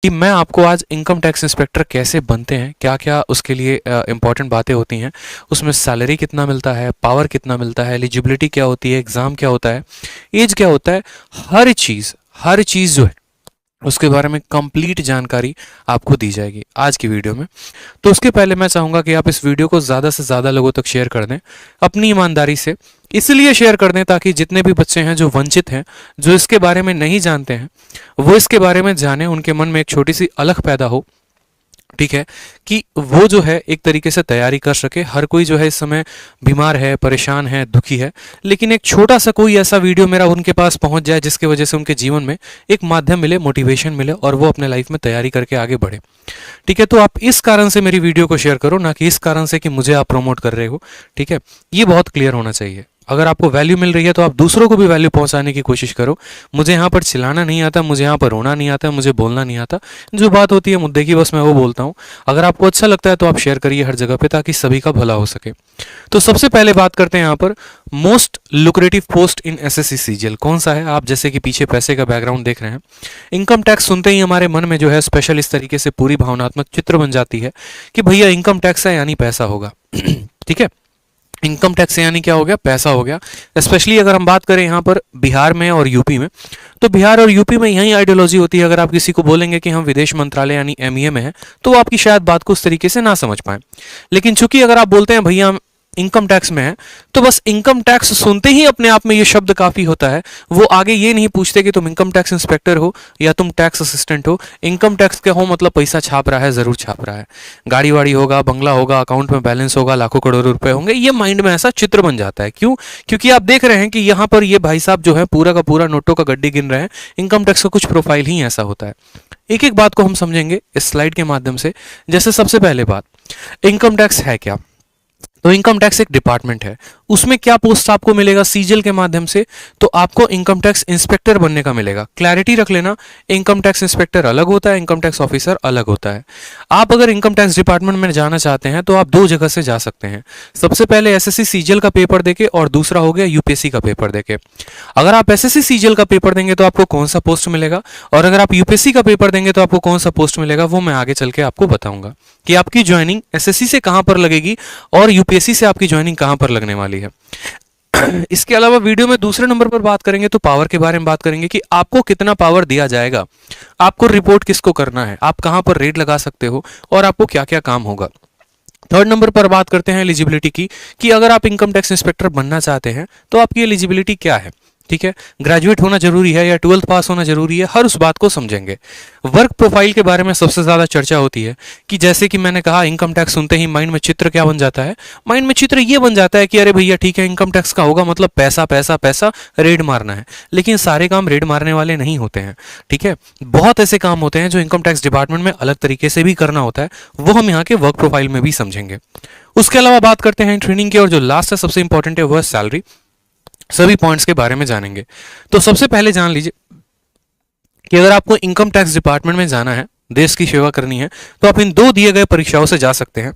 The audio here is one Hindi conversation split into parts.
कि मैं आपको आज इनकम टैक्स इंस्पेक्टर कैसे बनते हैं, क्या क्या उसके लिए इंपॉर्टेंट बातें होती हैं, उसमें सैलरी कितना मिलता है, पावर कितना मिलता है, एलिजिबिलिटी क्या होती है, एग्ज़ाम क्या होता है, एज क्या होता है, हर चीज़ जो है उसके बारे में कंप्लीट जानकारी आपको दी जाएगी आज की वीडियो में। तो उसके पहले मैं चाहूँगा कि आप इस वीडियो को ज़्यादा से ज़्यादा लोगों तक शेयर कर दें अपनी ईमानदारी से। इसलिए शेयर कर दें ताकि जितने भी बच्चे हैं जो वंचित हैं, जो इसके बारे में नहीं जानते हैं, वो इसके बारे में जानें, उनके मन में एक छोटी सी अलख पैदा हो, ठीक है, कि वो जो है एक तरीके से तैयारी कर सके। हर कोई जो है इस समय बीमार है, परेशान है, दुखी है, लेकिन एक छोटा सा कोई ऐसा वीडियो मेरा उनके पास पहुंच जाए जिसकी वजह से उनके जीवन में एक माध्यम मिले, मोटिवेशन मिले और वो अपने लाइफ में तैयारी करके आगे बढ़े। ठीक है, तो आप इस कारण से मेरी वीडियो को शेयर करो, ना कि इस कारण से कि मुझे आप प्रमोट कर रहे हो। ठीक है, ये बहुत क्लियर होना चाहिए। अगर आपको वैल्यू मिल रही है तो आप दूसरों को भी वैल्यू पहुंचाने की कोशिश करो। मुझे यहाँ पर चिल्लाना नहीं आता, मुझे यहाँ पर रोना नहीं आता, मुझे बोलना नहीं आता। जो बात होती है मुद्दे की, बस मैं वो बोलता हूँ। अगर आपको अच्छा लगता है तो आप शेयर करिए हर जगह पे, ताकि सभी का भला हो सके। तो सबसे पहले बात करते हैं यहाँ पर मोस्ट लुक्रेटिव पोस्ट इन एसएससी सीजीएल कौन सा है। आप जैसे कि पीछे पैसे का बैकग्राउंड देख रहे हैं। इनकम टैक्स सुनते ही हमारे मन में जो है स्पेशल इस तरीके से पूरी भावनात्मक चित्र बन जाती है कि भैया इनकम टैक्स है यानी पैसा होगा। ठीक है, इनकम टैक्स से यानी क्या हो गया, पैसा हो गया। स्पेशली अगर हम बात करें यहाँ पर बिहार में और यूपी में, तो बिहार और यूपी में यही आइडियोलॉजी होती है। अगर आप किसी को बोलेंगे कि हम विदेश मंत्रालय यानी एमईए में हैं, तो वो आपकी शायद बात को उस तरीके से ना समझ पाए। लेकिन चूंकि अगर आप बोलते हैं भैया हम इनकम टैक्स में है, तो बस इनकम टैक्स सुनते ही अपने आप में ये शब्द काफी होता है। वो आगे ये नहीं पूछते कि तुम इनकम टैक्स इंस्पेक्टर हो या तुम टैक्स असिस्टेंट हो। इनकम टैक्स क्या हो, मतलब पैसा छाप रहा है, जरूर छाप रहा है। गाड़ी वाड़ी होगा, बंगला होगा, अकाउंट में बैलेंस होगा, लाखों करोड़ों रुपए होंगे, ये माइंड में ऐसा चित्र बन जाता है। क्यों? क्योंकि आप देख रहे हैं कि यहाँ पर ये भाई साहब जो है पूरा का पूरा नोटों का गड्ढी गिन रहे हैं। इनकम टैक्स का कुछ प्रोफाइल ही ऐसा होता है। एक एक बात को हम समझेंगे इस स्लाइड के माध्यम से। जैसे सबसे पहले बात, इनकम टैक्स है क्या। तो इनकम टैक्स एक डिपार्टमेंट है। उसमें क्या पोस्ट आपको मिलेगा सीजीएल के माध्यम से, तो आपको इनकम टैक्स इंस्पेक्टर बनने का मिलेगा। क्लैरिटी रख लेना, इनकम टैक्स इंस्पेक्टर अलग होता है, इनकम टैक्स ऑफिसर अलग होता है। आप अगर इनकम टैक्स डिपार्टमेंट में जाना चाहते हैं तो आप दो जगह से जा सकते हैं। सबसे पहले एसएससी सीजीएल का पेपर देके, और दूसरा हो गया यूपीएससी का पेपर देके। अगर आप एसएससी सीजीएल का पेपर देंगे तो आपको कौन सा पोस्ट मिलेगा, और अगर आप यूपीएससी का पेपर देंगे तो आपको कौन सा पोस्ट मिलेगा, वो मैं आगे चल के आपको बताऊंगा कि आपकी ज्वाइनिंग एसएससी से कहां पर लगेगी और यूपीएससी से आपकी ज्वाइनिंग कहां पर लगने वाली है। इसके अलावा वीडियो में दूसरे नंबर पर बात करेंगे तो पावर के बारे में बात करेंगे कि आपको कितना पावर दिया जाएगा, आपको रिपोर्ट किसको करना है, आप कहां पर रेड लगा सकते हो और आपको क्या क्या काम होगा। थर्ड नंबर पर बात करते हैं एलिजिबिलिटी की, कि अगर आप इनकम टैक्स इंस्पेक्टर बनना चाहते हैं तो आपकी एलिजिबिलिटी क्या है। ठीक है, ग्रेजुएट होना जरूरी है या 12th पास होना जरूरी है, हर उस बात को समझेंगे। वर्क प्रोफाइल के बारे में सबसे ज्यादा चर्चा होती है कि जैसे कि मैंने कहा, इनकम टैक्स सुनते ही माइंड में चित्र क्या बन जाता है, माइंड में चित्र ये बन जाता है कि अरे भैया ठीक है, इनकम टैक्स का होगा मतलब पैसा पैसा पैसा, रेड मारना है। लेकिन सारे काम रेड मारने वाले नहीं होते हैं। ठीक है, बहुत ऐसे काम होते हैं जो इनकम टैक्स डिपार्टमेंट में अलग तरीके से भी करना होता है, वो हम यहाँ के वर्क प्रोफाइल में भी समझेंगे। उसके अलावा बात करते हैं ट्रेनिंग की, और जो लास्ट है सबसे इंपॉर्टेंट है वो है सैलरी। सभी पॉइंट्स के बारे में जानेंगे। तो सबसे पहले जान लीजिए कि अगर आपको इनकम टैक्स डिपार्टमेंट में जाना है, देश की सेवा करनी है, तो आप इन दो दिए गए परीक्षाओं से जा सकते हैं।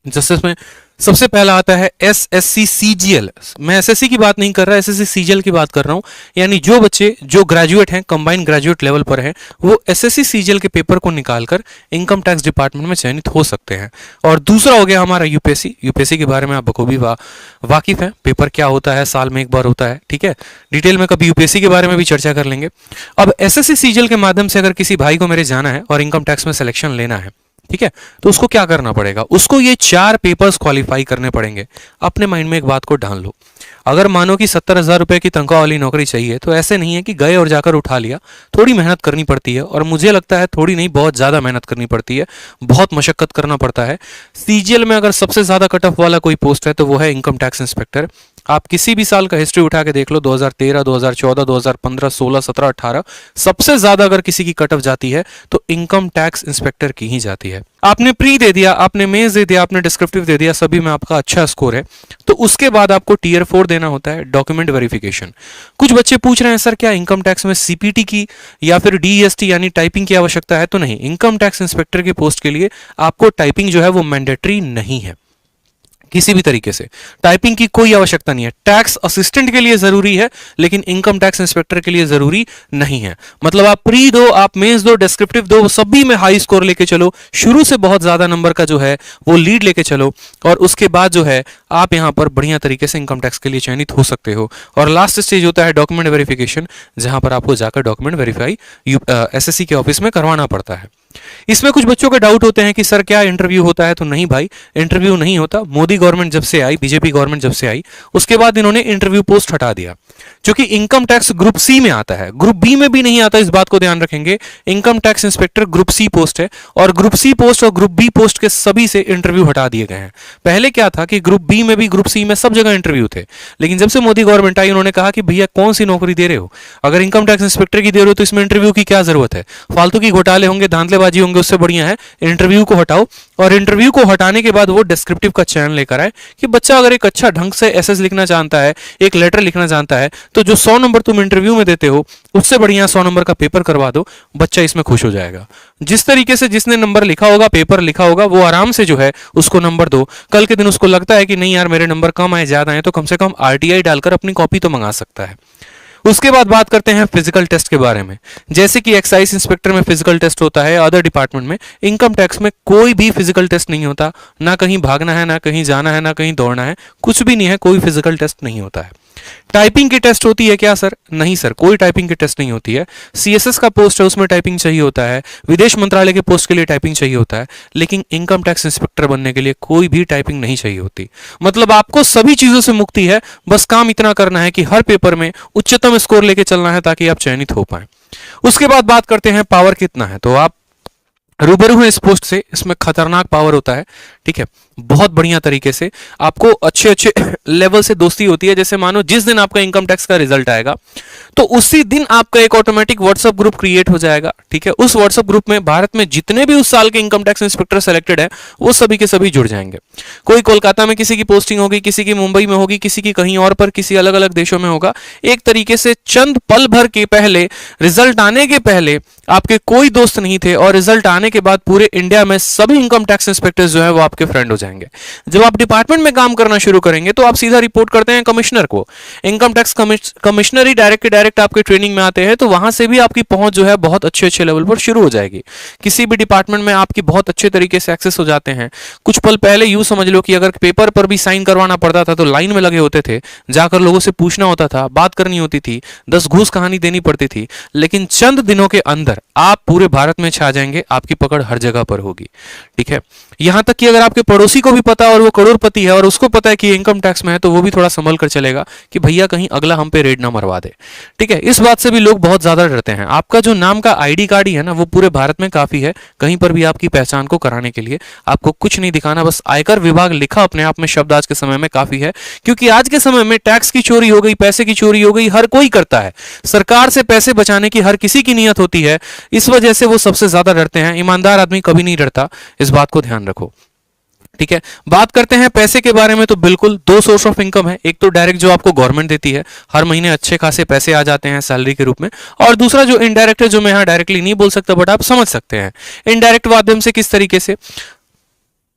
जिसमें सबसे पहला आता है एसएससी सीजीएल। मैं एसएससी की बात नहीं कर रहा, एसएससी सीजीएल की बात कर रहा हूं। यानी जो बच्चे जो ग्रेजुएट हैं, कंबाइंड ग्रेजुएट लेवल पर हैं, वो एसएससी सीजीएल के पेपर को निकालकर इनकम टैक्स डिपार्टमेंट में चयनित हो सकते हैं। और दूसरा हो गया हमारा यूपीएससी। यूपीएससी के बारे में आप बखूबी वाकिफ हैं, पेपर क्या होता है, साल में एक बार होता है। ठीक है, डिटेल में कभी यूपीएससी के बारे में भी चर्चा कर लेंगे। अब एसएससी सीजीएल के माध्यम से अगर किसी भाई को मेरे जाना है और इनकम टैक्स में सिलेक्शन लेना है, ठीक है, तो उसको क्या करना पड़ेगा, उसको ये 4 पेपर्स क्वालिफाई करने पड़ेंगे। अपने माइंड में एक बात को ढाल लो। अगर मानो कि 70,000 रुपए की तनख्वाह वाली नौकरी चाहिए, तो ऐसे नहीं है कि गए और जाकर उठा लिया। थोड़ी मेहनत करनी पड़ती है, और मुझे लगता है थोड़ी नहीं, बहुत ज्यादा मेहनत करनी पड़ती है, बहुत मशक्कत करना पड़ता है। सीजीएल में अगर सबसे ज्यादा कट ऑफ वाला कोई पोस्ट है तो वो है इनकम टैक्स इंस्पेक्टर। आप किसी भी साल का हिस्ट्री उठा के देख लो, 2013, 2014, 2015, 16, 17, 18, सबसे ज्यादा अगर किसी की कट ऑफ जाती है तो इनकम टैक्स इंस्पेक्टर की ही जाती है। आपने प्री दे दिया, आपने मेंस दे दिया, आपने डिस्क्रिप्टिव दे दिया, सभी में आपका अच्छा स्कोर है, तो उसके बाद आपको टीयर 4 देना होता है, डॉक्यूमेंट वेरिफिकेशन। कुछ बच्चे पूछ रहे हैं सर क्या इनकम टैक्स में सीपीटी की या फिर डीएसटी यानी टाइपिंग की आवश्यकता है, तो नहीं, इनकम टैक्स इंस्पेक्टर के पोस्ट के लिए आपको टाइपिंग जो है वो मैंडेटरी नहीं है। किसी भी तरीके से टाइपिंग की कोई आवश्यकता नहीं है। टैक्स असिस्टेंट के लिए जरूरी है, लेकिन इनकम टैक्स इंस्पेक्टर के लिए जरूरी नहीं है। मतलब आप प्री दो, आप मेंस दो, डिस्क्रिप्टिव दो, सभी में हाई स्कोर लेके चलो, शुरू से बहुत ज्यादा नंबर का जो है वो लीड लेके चलो, और उसके बाद जो है आप यहां पर बढ़िया तरीके से इनकम टैक्स के लिए चयनित हो सकते हो। और लास्ट स्टेज होता है डॉक्यूमेंट वेरिफिकेशन, जहां पर आपको जाकर डॉक्यूमेंट वेरीफाई एसएससी के ऑफिस में करवाना पड़ता है। इसमें कुछ बच्चों के डाउट होते हैं कि सर क्या इंटरव्यू होता है? तो नहीं भाई, इंटरव्यू नहीं होता। मोदी गवर्नमेंट जब से आई, बीजेपी गवर्नमेंट जब से आई, उसके बाद इन्होंने इंटरव्यू पोस्ट हटा दिया, क्योंकि इनकम टैक्स ग्रुप सी में आता है, ग्रुप बी में भी नहीं आता। इस बात को ध्यान रखेंगे, income tax inspector group C post है, और ग्रुप सी पोस्ट और ग्रुप बी पोस्ट के सभी से इंटरव्यू हटा दिए गए हैं। पहले क्या था कि ग्रुप बी में भी, ग्रुप सी में, सब जगह इंटरव्यू थे, लेकिन जब से मोदी गवर्नमेंट आई, उन्होंने कहा कि भैया कौन सी नौकरी दे रहे हो? अगर इनकम टैक्स इंस्पेक्टर की दे रहे हो तो इसमें इंटरव्यू की क्या जरूरत है? फालतू की घोटाले होंगे, धांधलेबाजी होंगे, उससे बढ़िया है इंटरव्यू को हटाओ। और इंटरव्यू को हटाने के बाद वो डिस्क्रिप्टिव का चयन लेकर आए कि बच्चा अगर एक अच्छा ढंग से एसएस लिखना जानता है, एक लेटर लिखना जानता है, तो जो 100 नंबर तुम इंटरव्यू में देते हो उससे बढ़िया 100 नंबर का पेपर करवा दो, बच्चा इसमें खुश हो जाएगा। जिस तरीके से जिसने नंबर लिखा होगा, पेपर लिखा होगा, वो आराम से जो है उसको नंबर दो। कल के दिन उसको लगता है कि नहीं यार मेरे नंबर कम आए, ज्यादा आए, तो कम से कम आरटीआई डालकर अपनी कॉपी तो मंगा सकता है। उसके बाद बात करते हैं फिजिकल टेस्ट के बारे में। जैसे कि एक्साइज इंस्पेक्टर में फिजिकल टेस्ट होता है, अदर डिपार्टमेंट में, इनकम टैक्स में कोई भी फिजिकल टेस्ट नहीं होता। ना कहीं भागना है, ना कहीं जाना है, ना कहीं दौड़ना है, कुछ भी नहीं है, कोई फिजिकल टेस्ट नहीं होता है। टाइपिंग की टेस्ट होती है क्या सर? नहीं सर, कोई टाइपिंग की टेस्ट नहीं होती है। सीएसएस का पोस्ट है, उसमें टाइपिंग चाहिए होता है, विदेश मंत्रालय के पोस्ट के लिए टाइपिंग चाहिए होता है, लेकिन इनकम टैक्स इंस्पेक्टर बनने के लिए कोई भी टाइपिंग नहीं चाहिए होती। मतलब आपको सभी चीजों से मुक्ति है, बस काम इतना करना है कि हर पेपर में उच्चतम स्कोर लेके चलना है ताकि आप चयनित हो पाए। उसके बाद बात करते हैं पावर कितना है। तो आप रूबरू हैं इस पोस्ट से, इसमें खतरनाक पावर होता है, ठीक है। बहुत बढ़िया तरीके से आपको अच्छे अच्छे लेवल से दोस्ती होती है। जैसे मानो जिस दिन आपका इनकम टैक्स का रिजल्ट आएगा तो उसी दिन आपका एक ऑटोमेटिक व्हाट्सएप ग्रुप क्रिएट हो जाएगा, ठीक है। उस व्हाट्सएप ग्रुप में भारत में जितने भी उस साल के इनकम टैक्स इंस्पेक्टर सेलेक्टेड है वो सभी के सभी जुड़ जाएंगे। कोई कोलकाता में किसी की पोस्टिंग होगी, किसी की मुंबई में होगी, किसी की कहीं और पर, किसी अलग अलग देशों में होगा। एक तरीके से चंद पल भर के पहले, रिजल्ट आने के पहले आपके कोई दोस्त नहीं थे, और रिजल्ट आने के बाद पूरे इंडिया में सभी इनकम टैक्स इंस्पेक्टर्स जो है वो आपके फ्रेंड हो जाएंगे। जब आप डिपार्टमेंट में काम करना शुरू करेंगे तो आप सीधा रिपोर्ट करते हैं कमिश्नर को। इनकम टैक्स कमिश्नर ही डायरेक्ट आपके ट्रेनिंग में आते हैं, तो वहां से भी आपकी पहुंच जो है बहुत अच्छे अच्छे लेवल पर शुरू हो जाएगी। किसी भी डिपार्टमेंट में आपकी बहुत अच्छे तरीके से एक्सेस हो जाते हैं। कुछ पल पहले यूं समझ लो कि अगर पेपर पर भी साइन करवाना पड़ता था तो लाइन में लगे होते थे, जाकर लोगों से पूछना होता था, बात करनी होती थी, 10 घूस कहानी देनी पड़ती थी। लेकिन चंद दिनों के अंदर आप पूरे भारत में छा जाएंगे, आपकी पकड़ हर जगह पर होगी, ठीक है। यहां तक कि अगर आपके पड़ोसी को भी पता और वो करोड़पति है और उसको पता है कि इनकम टैक्स में है, तो वो भी थोड़ा संभल कर चलेगा कि भैया कहीं अगला हम पे रेड ना मरवा दे, ठीक है। इस बात से भी लोग बहुत ज्यादा डरते हैं। आपका जो नाम का आईडी कार्ड ही है ना, वो पूरे भारत में काफी है। कहीं पर भी आपकी पहचान को कराने के लिए आपको कुछ नहीं दिखाना, बस आयकर विभाग लिखा अपने आप में शब्द आज के समय में काफी है। क्योंकि आज के समय में टैक्स की चोरी हो गई, पैसे की चोरी हो गई, हर कोई करता है। सरकार से पैसे बचाने की हर किसी की नियत होती है, इस वजह से वो सबसे ज्यादा डरते हैं। ईमानदार आदमी कभी नहीं डरता, इस बात को ध्यान रखो, ठीक है। बात करते हैं पैसे के बारे में। तो बिल्कुल दो सोर्स ऑफ इनकम है, एक तो डायरेक्ट जो आपको गवर्नमेंट देती है, हर महीने अच्छे खासे पैसे आ जाते हैं सैलरी के रूप में, और दूसरा जो इनडायरेक्ट है, जो मैं यहाँ डायरेक्टली नहीं बोल सकता बट आप समझ सकते हैं। इनडायरेक्ट माध्यम से किस तरीके से,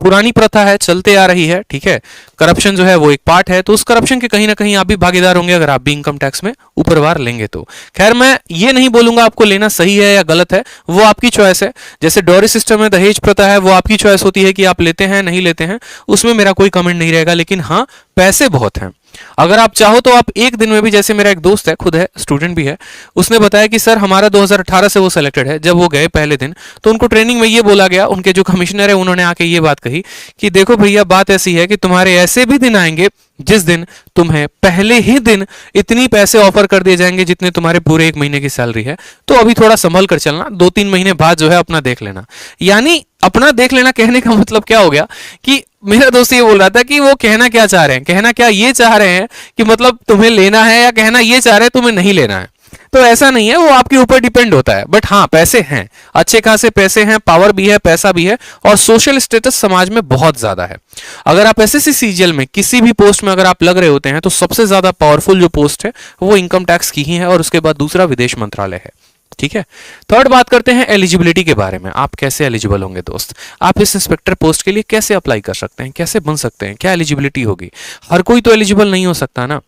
पुरानी प्रथा है, चलते आ रही है, ठीक है। करप्शन जो है वो एक पार्ट है, तो उस करप्शन के कहीं ना कहीं आप भी भागीदार होंगे अगर आप भी इनकम टैक्स में ऊपरवार लेंगे तो। खैर मैं ये नहीं बोलूंगा आपको लेना सही है या गलत है, वो आपकी चॉइस है। जैसे डॉरी सिस्टम में दहेज प्रथा है, वो आपकी चॉइस होती है कि आप लेते हैं नहीं लेते हैं, उसमें मेरा कोई कमेंट नहीं रहेगा। लेकिन हाँ, पैसे बहुत हैं। अगर आप चाहो तो आप एक दिन में भी, जैसे मेरा एक दोस्त है, खुद है, स्टूडेंट भी है, उसने बताया कि सर हमारा 2018 से वो सिलेक्टेड है। जब वो गए पहले दिन तो उनको ट्रेनिंग में ये बोला गया, उनके जो कमिश्नर है उन्होंने आके ये बात कही कि देखो भैया बात ऐसी है कि तुम्हारे ऐसे भी दिन आएंगे जिस दिन तुम्हें पहले ही दिन इतनी पैसे ऑफर कर दिए जाएंगे जितने तुम्हारे पूरे 1 महीने की सैलरी है, तो अभी थोड़ा संभल कर चलना, 2-3 महीने बाद जो है अपना देख लेना। यानी अपना देख लेना कहने का मतलब क्या हो गया कि मेरा दोस्त ये बोल रहा था कि वो कहना क्या चाह रहे हैं, कहना क्या ये चाह रहे हैं कि मतलब तुम्हें लेना है, या कहना ये चाह रहे हैं तुम्हें नहीं लेना है। तो ऐसा नहीं है, वो आपके ऊपर डिपेंड होता है। बट हाँ, पैसे हैं, अच्छे खासे पैसे हैं, पावर भी है, पैसा भी है, और सोशल स्टेटस समाज में बहुत ज्यादा है। अगर आप एसएससी सीजीएल में किसी भी पोस्ट में अगर आप लग रहे होते हैं तो सबसे ज्यादा पावरफुल जो पोस्ट है वो इनकम टैक्स की ही है, और उसके बाद दूसरा विदेश मंत्रालय है। ठीक है। थर्ड बात करते हैं एलिजिबिलिटी के बारे में। आप कैसे एलिजिबल होंगे दोस्त, आप इस इंस्पेक्टर पोस्ट के लिए कैसे अप्लाई कर सकते हैं, कैसे बन सकते हैं, क्या एलिजिबिलिटी होगी। हर कोई तो एलिजिबल नहीं हो सकता ना,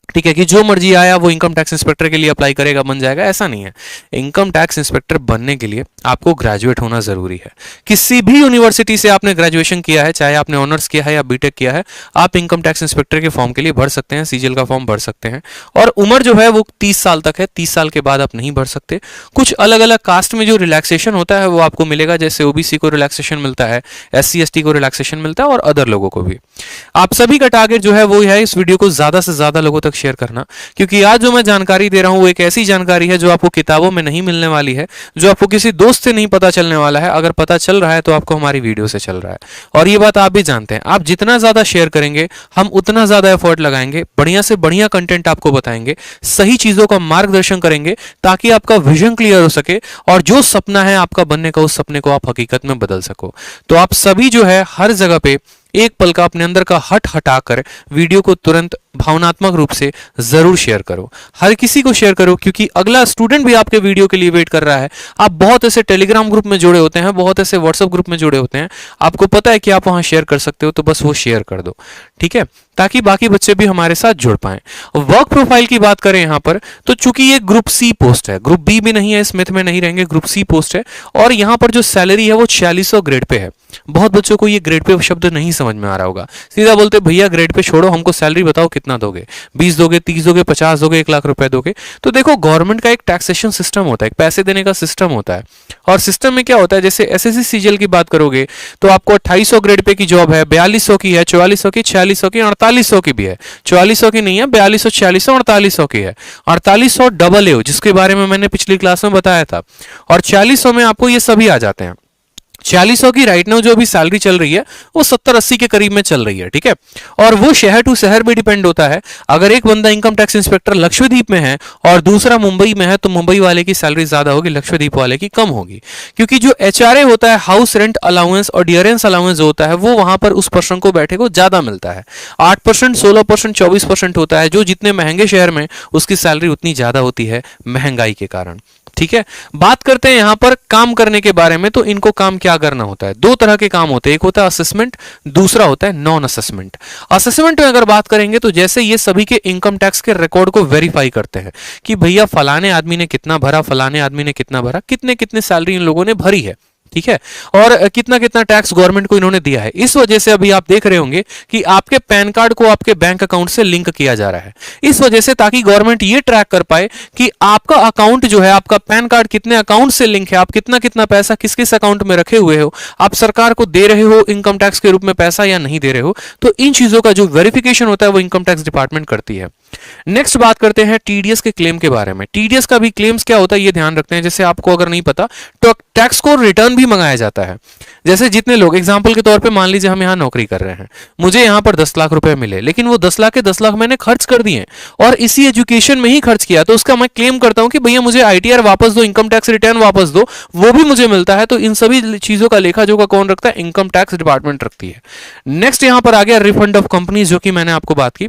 ठीक है, कि जो मर्जी आया वो इनकम टैक्स इंस्पेक्टर के लिए अप्लाई करेगा बन जाएगा, ऐसा नहीं है। इनकम टैक्स इंस्पेक्टर बनने के लिए आपको ग्रेजुएट होना जरूरी है। किसी भी यूनिवर्सिटी से आपने ग्रेजुएशन किया है, चाहे आपने ऑनर्स किया है या बीटेक किया है, आप इनकम टैक्स इंस्पेक्टर के फॉर्म के लिए भर सकते हैं, सीजीएल का फॉर्म भर सकते हैं। और उम्र जो है वो 30 साल तक है, 30 साल के बाद आप नहीं भर सकते। कुछ अलग अलग कास्ट में जो रिलैक्सेशन होता है वो आपको मिलेगा, जैसे ओबीसी को रिलैक्सेशन मिलता है, एससी एसटी को रिलैक्सेशन मिलता है और अदर लोगों को भी। आप सभी का टारगेट जो है वो है इस वीडियो को ज्यादा से ज्यादा लोगों तक शेयर करना, क्योंकि आज जो मैं जानकारी दे रहा हूं वो एक ऐसी जानकारी है जो आपको किताबों में नहीं मिलने वाली है, जो आपको किसी दोस्त से नहीं पता चलने वाला है। अगर पता चल रहा है तो आपको हमारी वीडियो से चल रहा है, और ये बात आप भी जानते हैं। आप जितना ज्यादा शेयर करेंगे हम उतना ज्यादा एफर्ट लगाएंगे, बढ़िया से बढ़िया कंटेंट आपको बताएंगे, सही चीजों का मार्गदर्शन करेंगे ताकि आपका विजन क्लियर हो सके और जो सपना है आपका बनने का, उस सपने को आप हकीकत में बदल सको। तो आप सभी जो है हर जगह पे एक पल का अपने अंदर का हट हटाकर वीडियो को तुरंत भावनात्मक रूप से जरूर शेयर करो, हर किसी को शेयर करो, क्योंकि अगला स्टूडेंट भी आपके वीडियो के लिए वेट कर रहा है। आप बहुत ऐसे टेलीग्राम ग्रुप में जुड़े होते हैं, बहुत ऐसे व्हाट्सएप ग्रुप में जुड़े होते हैं, आपको पता है कि आप वहां शेयर कर सकते हो, तो बस वो शेयर कर दो, ठीक है, ताकि बाकी बच्चे भी हमारे साथ जुड़ पाएं। वर्क प्रोफाइल की बात करें यहां पर, तो चूंकि ये ग्रुप सी पोस्ट है, ग्रुप बी भी नहीं है, स्मिथ में नहीं रहेंगे, ग्रुप सी पोस्ट है, और यहां पर जो सैलरी है वो 4600 ग्रेड पे है। बहुत बच्चों को ये ग्रेड पे शब्द नहीं समझ में आ रहा होगा, सीधा बोलते भैया ग्रेड पे छोड़ो, हमको सैलरी बताओ कितना दोगे, 20 दोगे, 30 दोगे, 50 दोगे, 1 लाख रुपए दोगे। तो देखो गवर्नमेंट का एक टैक्सेशन सिस्टम होता है, एक पैसे देने का सिस्टम होता है, और सिस्टम में क्या होता है, जैसे एसएससी सीजीएल की बात करोगे तो आपको 2800 ग्रेड पे की जॉब है, 4200 की है, 4400 की, 4600 की, 4800 की भी है। 4400 की नहीं है, 4200, 4600, 4800 की है। 4800 डबल ए जिसके बारे में मैंने पिछली क्लास में बताया था, और 4600 में आपको ये सभी आ जाते हैं। 4600 की राइट नाउ जो अभी सैलरी चल रही है वो 70-80 के करीब में चल रही है, ठीक है। और वो शहर टू शहर भी डिपेंड होता है। अगर एक बंदा इनकम टैक्स इंस्पेक्टर लक्षद्वीप में है और दूसरा मुंबई में है, तो मुंबई वाले की सैलरी ज्यादा होगी, लक्षद्वीप वाले की कम होगी, क्योंकि जो एचआरए होता है, हाउस रेंट अलाउंस और डियरेंस अलाउंस जो होता है, वो वहां पर उस पर्सन को बैठे को ज्यादा मिलता है। 8%, 16%, 24% होता है। जो जितने महंगे शहर में उसकी सैलरी उतनी ज्यादा होती है महंगाई के कारण, ठीक है। बात करते हैं यहां पर काम करने के बारे में, तो इनको काम क्या करना होता है। दो तरह के काम होते हैं, एक होता है असेसमेंट, दूसरा होता है नॉन असेसमेंट। असेसमेंट में अगर बात करेंगे तो जैसे ये सभी के इनकम टैक्स के रिकॉर्ड को वेरीफाई करते हैं कि भैया फलाने आदमी ने कितना भरा, फलाने आदमी ने कितना भरा, कितने कितने सैलरी इन लोगों ने भरी है, ठीक है, और कितना कितना टैक्स गवर्नमेंट को इन्होंने दिया है। इस वजह से अभी आप देख रहे होंगे कि आपके पैन कार्ड को आपके बैंक अकाउंट से लिंक किया जा रहा है, इस वजह से, ताकि गवर्नमेंट ये ट्रैक कर पाए कि आपका अकाउंट जो है, आपका पैन कार्ड कितने अकाउंट से लिंक है, आप कितना कितना पैसा किस किस अकाउंट में रखे हुए हो, आप सरकार को दे रहे हो इनकम टैक्स के रूप में पैसा या नहीं दे रहे हो। तो इन चीजों का जो वेरिफिकेशन होता है वो इनकम टैक्स डिपार्टमेंट करती है। नेक्स्ट बात करते हैं टीडीएस के क्लेम के बारे में। टीडीएस का भी क्लेम्स क्या होता है ये ध्यान रखते हैं। जैसे आपको अगर नहीं पता तो टैक्स को रिटर्न भी मंगाया जाता है। जैसे जितने लोग एग्जांपल के तौर पे मान लीजिए हम यहाँ नौकरी कर रहे हैं, मुझे यहाँ पर 10 लाख रुपए मिले, लेकिन वो 10 लाख के 10 लाख मैंने खर्च कर दिए और इसी एजुकेशन में ही खर्च किया, तो उसका मैं क्लेम करता हूं कि भैया मुझे आईटीआर वापस दो, इनकम टैक्स रिटर्न वापस दो, वो भी मुझे मिलता है। तो इन सभी चीजों का लेखा जोखा कौन रखता है? इनकम टैक्स डिपार्टमेंट रखती है। नेक्स्ट यहां पर आ गया रिफंड ऑफ कंपनीज, जो कि मैंने आपको बात की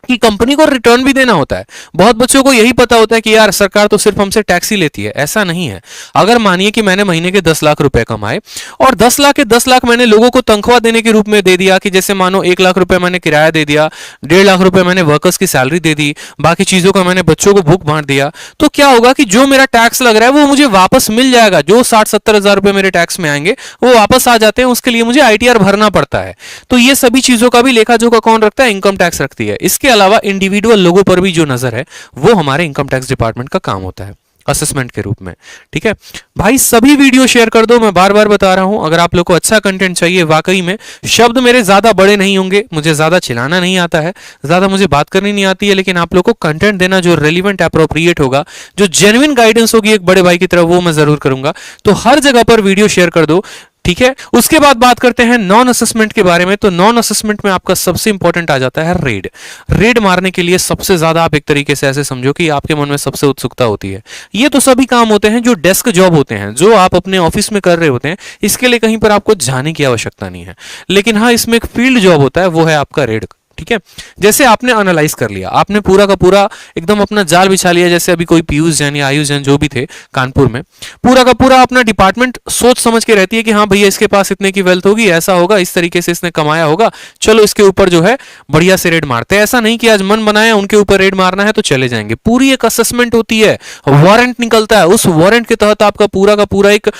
कि कंपनी को रिटर्न भी देना होता है। बहुत बच्चों को यही पता होता है कि यार सरकार तो सिर्फ हमसे टैक्स ही लेती है, ऐसा नहीं है। अगर मानिए कि मैंने महीने के 10 लाख रुपए कमाए और 10 लाख के 10 लाख मैंने लोगों को तनख्वाह देने के रूप में दे दिया, कि जैसे मानो 1 लाख रुपए मैंने किराया दे दिया, 1.5 लाख रुपए मैंने वर्कर्स की सैलरी दे दी, बाकी चीजों का मैंने बच्चों को बुक बांट दिया, तो क्या होगा कि जो मेरा टैक्स लग रहा है वो मुझे वापस मिल जाएगा। जो 60-70 हजार रुपए मेरे टैक्स में आएंगे वो वापस आ जाते हैं, उसके लिए मुझे आईटीआर भरना पड़ता है। तो ये सभी चीजों का भी लेखा जोखा कौन रखता है? इनकम टैक्स रखती है। इसके अलावा इंडिविजुअल लोगों पर भी जो नजर है वो हमारे इनकम टैक्स डिपार्टमेंट का काम होता है असेसमेंट के रूप में, ठीक है भाई। सभी वीडियो शेयर कर दो, मैं बार बार बता रहा हूं। अगर आप लोग को अच्छा कंटेंट चाहिए, वाकई में शब्द मेरे ज्यादा बड़े नहीं होंगे, मुझे ज्यादा चिल्लाना नहीं आता है, ज्यादा मुझे बात करनी नहीं आती है, लेकिन आप लोग को कंटेंट देना जो रेलिवेंट अप्रोप्रिएट होगा, जो जेन्युइन गाइडेंस होगी एक बड़े भाई की तरह, वो मैं जरूर करूंगा। तो हर जगह पर वीडियो शेयर कर दो, ठीक है। उसके बाद बात करते हैं नॉन असेसमेंट के बारे में। तो नॉन असेसमेंट में आपका सबसे इंपॉर्टेंट आ जाता है रेड। रेड मारने के लिए सबसे ज्यादा आप एक तरीके से ऐसे समझो कि आपके मन में सबसे उत्सुकता होती है। ये तो सभी काम होते हैं जो डेस्क जॉब होते हैं, जो आप अपने ऑफिस में कर रहे होते हैं, इसके लिए कहीं पर आपको जाने की आवश्यकता नहीं है। लेकिन हाँ, इसमें एक फील्ड जॉब होता है, वो है आपका रेड। ठीक है। जैसे आपने एनालाइज कर लिया, आपने पूरा का पूरा एकदम अपना जाल बिछा लिया, जैसे अभी कोई पीयूष जैन या आयुष जैन जो भी थे कानपुर में, पूरा का पूरा अपना डिपार्टमेंट सोच समझ के रहती है कि हाँ भैया इसके पास इतने की वेल्थ होगी, ऐसा होगा, इस तरीके से इसने कमाया होगा, चलो इसके ऊपर जो है बढ़िया से रेड मारते हैं। ऐसा नहीं कि आज मन बनाया उनके ऊपर रेड मारना है तो चले जाएंगे, पूरी एक असेसमेंट होती है, वारंट निकलता है, उस वारंट के तहत आपका पूरा का पूरा एक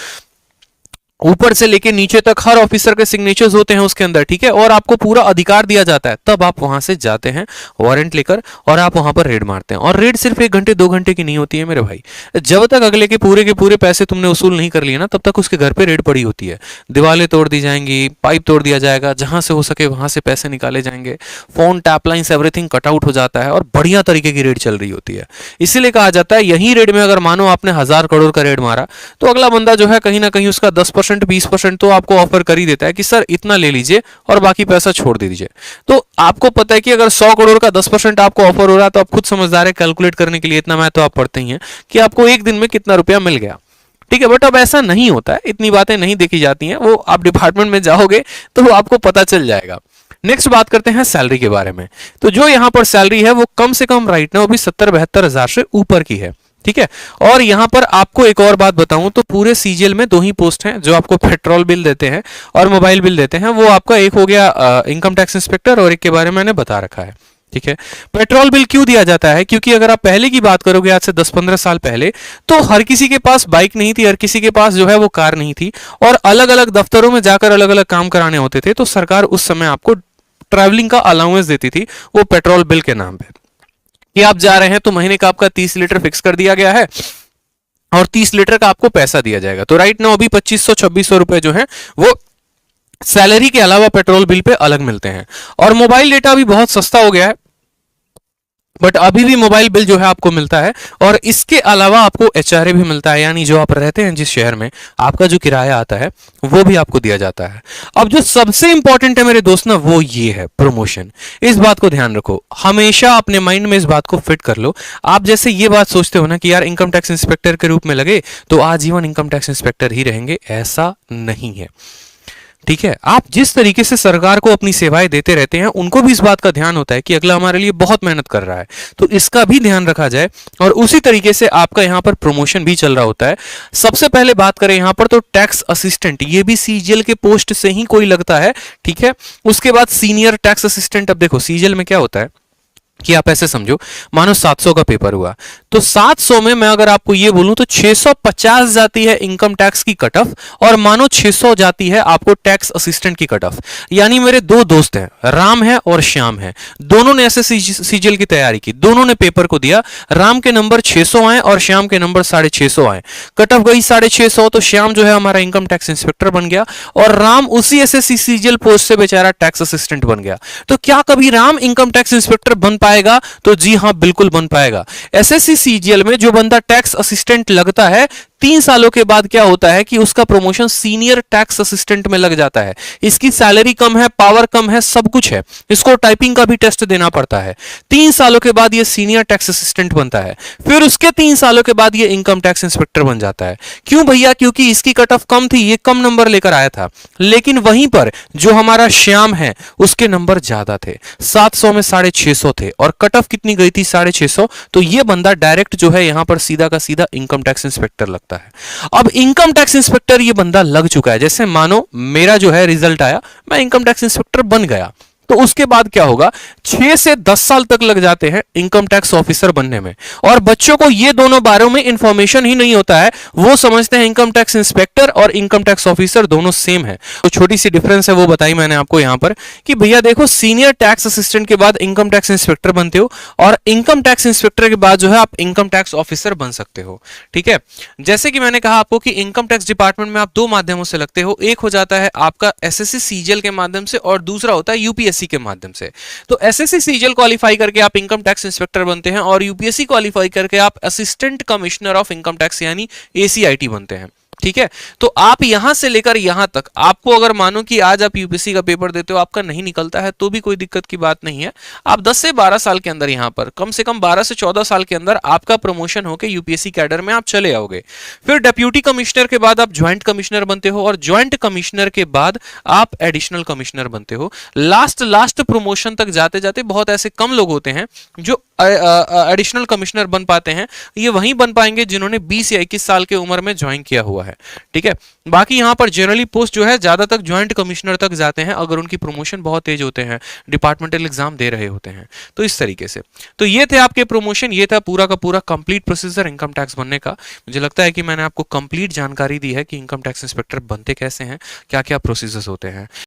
ऊपर से लेके नीचे तक हर ऑफिसर के सिग्नेचर्स होते हैं उसके अंदर, ठीक है, और आपको पूरा अधिकार दिया जाता है, तब आप वहां से जाते हैं वारंट लेकर और आप वहां पर रेड मारते हैं। और रेड सिर्फ 1 घंटे 2 घंटे की नहीं होती है मेरे भाई, जब तक अगले के पूरे पैसे तुमने वसूल नहीं कर लिए ना, तब तक उसके घर पे रेड पड़ी होती है, दीवारें तोड़ दी जाएंगी, पाइप तोड़ दिया जाएगा, जहां से हो सके वहां से पैसे निकाले जाएंगे, phone tap lines everything cut out हो जाता है और बढ़िया तरीके की रेड चल रही होती है। इसीलिए कहा जाता है यही रेड में अगर मानो आपने 1000 करोड़ का रेड मारा तो अगला बंदा जो है कहीं ना कहीं उसका 10% 20% तो आपको ऑफर कर ही देता है कि सर इतना ले लीजिए और बाकी पैसा छोड़ दीजिए। तो आपको पता है कि अगर 100 करोड़ का 10% आपको ऑफर हो रहा है तो आप खुद समझदार है, कैलकुलेट करने के लिए इतना मैथ तो आप पढ़ते ही हैं कि आपको एक दिन में कितना रुपया मिल गया, ठीक है। बट अब ऐसा नहीं होता है, इतनी बातें नहीं देखी जाती हैं, वो आप डिपार्टमेंट में जाओगे तो वो आपको पता चल जाएगा। नेक्स्ट बात करते हैं सैलरी के बारे में। तो जो यहां पर सैलरी है वो कम से कम राइट ना वो भी 70-72 हजार से ऊपर की है, ठीक है। और यहां पर आपको एक और बात बताऊं तो पूरे सीजीएल में 2 ही पोस्ट हैं जो आपको पेट्रोल बिल देते हैं और मोबाइल बिल देते हैं। वो आपका एक हो गया इनकम टैक्स इंस्पेक्टर और एक के बारे में मैंने बता रखा है, ठीक है। पेट्रोल बिल क्यों दिया जाता है? क्योंकि अगर आप पहले की बात करोगे आज से 10-15 साल पहले तो हर किसी के पास बाइक नहीं थी, हर किसी के पास जो है वो कार नहीं थी और अलग अलग दफ्तरों में जाकर अलग अलग काम कराने होते थे, तो सरकार उस समय आपको ट्रैवलिंग का अलाउंस देती थी वो पेट्रोल बिल के नाम पे, कि आप जा रहे हैं तो महीने का आपका 30 लीटर फिक्स कर दिया गया है और 30 लीटर का आपको पैसा दिया जाएगा। तो राइट नाउ अभी 2500-2600 रुपए जो है वो सैलरी के अलावा पेट्रोल बिल पे अलग मिलते हैं। और मोबाइल डेटा भी बहुत सस्ता हो गया है, बट अभी भी मोबाइल बिल जो है आपको मिलता है और इसके अलावा आपको एचआरए भी मिलता है, यानी जो आप रहते हैं जिस शहर में आपका जो किराया आता है वो भी आपको दिया जाता है। अब जो सबसे इंपॉर्टेंट है मेरे दोस्त ना वो ये है प्रमोशन। इस बात को ध्यान रखो, हमेशा अपने माइंड में इस बात को फिट कर लो। आप जैसे ये बात सोचते हो ना कि यार इनकम टैक्स इंस्पेक्टर के रूप में लगे तो आजीवन इनकम टैक्स इंस्पेक्टर ही रहेंगे, ऐसा नहीं है, ठीक है। आप जिस तरीके से सरकार को अपनी सेवाएं देते रहते हैं उनको भी इस बात का ध्यान होता है कि अगला हमारे लिए बहुत मेहनत कर रहा है, तो इसका भी ध्यान रखा जाए और उसी तरीके से आपका यहां पर प्रमोशन भी चल रहा होता है। सबसे पहले बात करें यहां पर तो टैक्स असिस्टेंट, ये भी सीजीएल के पोस्ट से ही कोई लगता है, ठीक है। उसके बाद सीनियर टैक्स असिस्टेंट। अब देखो सीजीएल में क्या होता है कि आप ऐसे समझो, मानो 700 का पेपर हुआ तो 700 में मैं अगर आपको ये बोलूं तो 650 जाती है इनकम टैक्स की कट ऑफ और मानो 600 जाती है आपको टैक्स असिस्टेंट की कट ऑफ। यानी मेरे 2 दोस्त हैं, राम है और श्याम है, दोनों ने ऐसे सीजीएल की तैयारी की, दोनों ने पेपर को दिया, राम के नंबर 600 आए और श्याम के नंबर 650 आए, कट ऑफ गई 650, तो श्याम जो है हमारा इनकम टैक्स इंस्पेक्टर बन गया और राम उसी एसएससी सीजीएल पोस्ट से बेचारा टैक्स असिस्टेंट बन गया। तो क्या कभी राम इनकम टैक्स इंस्पेक्टर बन पाएगा? तो जी हां बिल्कुल बन पाएगा। एसएससी सीजीएल में जो बंदा टैक्स असिस्टेंट लगता है 3 सालों के बाद क्या होता है कि उसका प्रमोशन सीनियर टैक्स असिस्टेंट में लग जाता है। इसकी सैलरी कम है, पावर कम है, सब कुछ है, इसको टाइपिंग का भी टेस्ट देना पड़ता है। 3 सालों के बाद ये सीनियर टैक्स असिस्टेंट बनता है, फिर उसके 3 सालों के बाद ये इनकम टैक्स इंस्पेक्टर बन जाता है। क्यों भैया? क्योंकि इसकी कट ऑफ कम थी, ये कम नंबर लेकर आया था, लेकिन वहीं पर जो हमारा श्याम है उसके नंबर ज्यादा थे, 700 में 650 थे और कट ऑफ कितनी गई थी? 650। तो ये बंदा डायरेक्ट जो है यहां पर सीधा का सीधा इनकम टैक्स इंस्पेक्टर लगता है। अब इनकम टैक्स इंस्पेक्टर ये बंदा लग चुका है, जैसे मानो मेरा जो है रिजल्ट आया, मैं इनकम टैक्स इंस्पेक्टर बन गया, तो उसके बाद क्या होगा? 6 से 10 साल तक लग जाते हैं इनकम टैक्स ऑफिसर बनने में। और बच्चों को ये दोनों बारे में इंफॉर्मेशन ही नहीं होता है, वो समझते हैं इनकम टैक्स इंस्पेक्टर और इनकम टैक्स ऑफिसर दोनों सेम है। तो छोटी सी डिफरेंस है वो बताई मैंने आपको यहां पर कि भैया देखो सीनियर टैक्स असिस्टेंट के बाद इनकम टैक्स इंस्पेक्टर बनते हो और इनकम टैक्स इंस्पेक्टर के बाद जो है आप इनकम टैक्स ऑफिसर बन सकते हो, ठीक है। जैसे कि मैंने कहा आपको कि इनकम टैक्स डिपार्टमेंट में आप 2 माध्यमों से लगते हो, एक हो जाता है आपका एसएससी सीजीएल के माध्यम से और दूसरा होता है यूपीएससी के माध्यम से। तो एसएससी सीजीएल क्वालिफाई करके आप इनकम टैक्स इंस्पेक्टर बनते हैं और यूपीएससी क्वालिफाई करके आप assistant commissioner of income tax यानी एसीआईटी बनते हैं। ठीक है। तो आप यहां से लेकर यहां तक, आपको अगर मानो कि आज आप यूपीएससी का पेपर देते हो, आपका नहीं निकलता है, तो भी कोई दिक्कत की बात नहीं है। आप 10 से 12 साल के अंदर, यहां पर कम से कम 12 से 14 साल के अंदर आपका प्रमोशन होकर यूपीएससी कैडर में आप चले आओगे। फिर डिप्यूटी कमिश्नर के बाद आप ज्वाइंट कमिश्नर बनते हो, और ज्वाइंट कमिश्नर के बाद आप एडिशनल कमिश्नर बनते हो। लास्ट प्रमोशन तक जाते जाते बहुत ऐसे कम लोग होते हैं जो एडिशनल कमिश्नर बन पाते हैं। ये वहीं बन पाएंगे जिन्होंने 20 या 21 साल की उम्र में ज्वाइन किया हुआ है। ठीक है। बाकी यहां पर जनरली पोस्ट जो है ज्यादा तक ज्वाइंट कमिश्नर तक जाते हैं, अगर उनकी प्रमोशन बहुत तेज होते हैं, डिपार्टमेंटल एग्जाम दे रहे होते हैं। तो इस तरीके से, तो ये थे आपके प्रमोशन, ये था पूरा का पूरा कंप्लीट प्रोसीजर इनकम टैक्स बनने का। मुझे लगता है कि मैंने आपको कंप्लीट जानकारी दी है कि इनकम टैक्स इंस्पेक्टर बनते कैसे हैं, क्या क्या प्रोसीजर्स होते हैं।